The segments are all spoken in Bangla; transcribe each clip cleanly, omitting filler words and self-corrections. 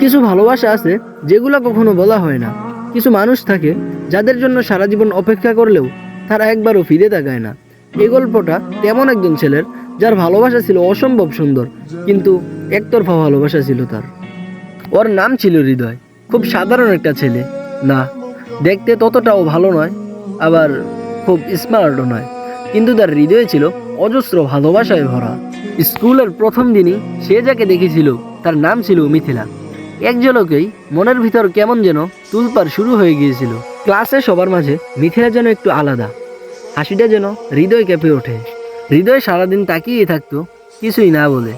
কিছু ভালোবাসা আছে যেগুলো কখনো বলা হয় না। কিছু মানুষ থাকে যাদের জন্য সারা জীবন অপেক্ষা করলেও তারা একবারও ফিরে তাকায় না। এই গল্পটা তেমন একজন ছেলের যার ভালোবাসা ছিল অসম্ভব সুন্দর, কিন্তু একতরফা ভালোবাসা ছিল তার। ওর নাম ছিল হৃদয়। খুব সাধারণ একটা ছেলে না, দেখতে ততটাও ভালো নয়, আবার খুব স্মার্টও নয়, কিন্তু তার হৃদয়ে ছিল অজস্র ভালোবাসায় ভরা। স্কুলের প্রথম দিনই সে যাকে দেখেছিল তার নাম ছিল মিথিলা। এক ঝলকেই মনের ভিতর কেমন যেন তুলপাড় শুরু হয়ে গিয়েছিল। ক্লাসে সবার মাঝে মিথিলা যেন একটু আলাদা, হাসিটা যেন হৃদয় কেঁপে ওঠে। হৃদয় সারাদিন তাকিয়ে থাকতো, কিছুই না বলে।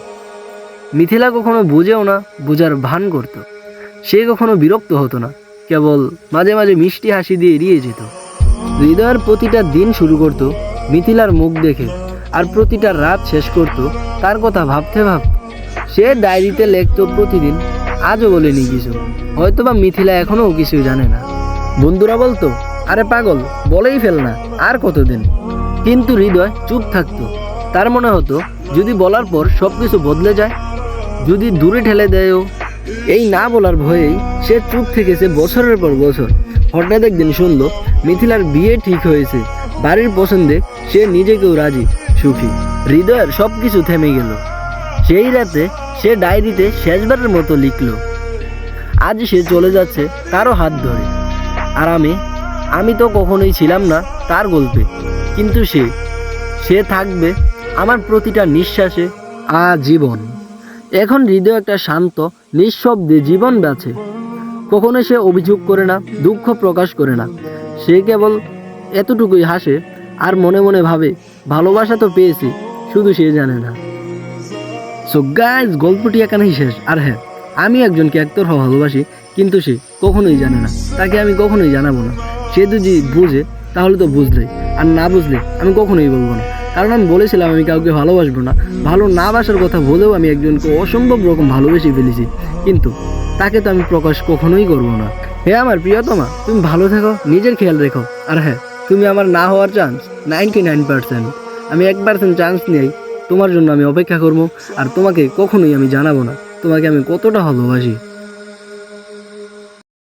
মিথিলা কখনো বুঝেও না, বোঝার ভান করত। সে কখনো বিরক্ত হতো না, কেবল মাঝে মাঝে মিষ্টি হাসি দিয়ে এড়িয়ে যেত। হৃদয়ের প্রতিটা দিন শুরু করত মিথিলার মুখ দেখে, আর প্রতিটা রাত শেষ করত তার কথা ভাবতে ভাবতে। সে ডায়েরিতে লিখতো প্রতিদিন, আজও বলেনি কিছু, হয়তোবা মিথিলা এখনও কিছু জানে না। বন্ধুরা বলতো, আরে পাগল, বলেই ফেল না, আর কতদিন। কিন্তু হৃদয় চুপ থাকতো। তার মনে হতো যদি বলার পর সব কিছু বদলে যায়, যদি দূরে ঠেলে দেয়ও। এই না বলার ভয়েই সে চুপ থেকেছে বছরের পর বছর। হঠাৎ একদিন শুনলো মিথিলার বিয়ে ঠিক হয়েছে, বাড়ির পছন্দে সে নিজেকেও রাজি, সুখী। হৃদয়ের সব কিছু থেমে গেল। সেই রাতে সে ডায়েরিতে শেষবারের মতো লিখলো, আজ সে চলে যাচ্ছে কারো হাত ধরে। আর আমি তো কখনোই ছিলাম না তার গল্পে, কিন্তু সে থাকবে আমার প্রতিটা নিঃশ্বাসে আজীবন। এখন হৃদয় একটা শান্ত নিঃশব্দে জীবন বাঁচে। কখনো সে অভিযোগ করে না, দুঃখ প্রকাশ করে না। সে কেবল এতটুকুই হাসে আর মনে মনে ভাবে, ভালোবাসা তো পেয়েছি, শুধু সে জানে না। সো গাইস, গল্পটি এখানেই শেষ। আর হ্যাঁ, আমি একজনকে একতরফা ভালোবাসি, কিন্তু সে কখনোই জানে না। তাকে আমি কখনোই জানাবো না। সে যদি বুঝে তাহলে তো বুঝলে, আর না বুঝলে আমি কখনোই বলবো না। কারণ আমি বলেছিলাম আমি কাউকে ভালোবাসবো না। ভালো না বাসার কথা বলেও আমি একজনকে অসম্ভব রকম ভালোবেসে ফেলেছি, কিন্তু তাকে তো আমি প্রকাশ কখনোই করবো না। হ্যাঁ আমার প্রিয়তমা, তুমি ভালো থেকো, নিজের খেয়াল রেখো। আর হ্যাঁ, তুমি আমার না হওয়ার চান্স 99%। আমি 1% চান্স নেই, তোমার জন্য আমি অপেক্ষা করবো। আর তোমাকে কখনোই আমি জানাবো না তোমাকে আমি কতটা ভালোবাসি।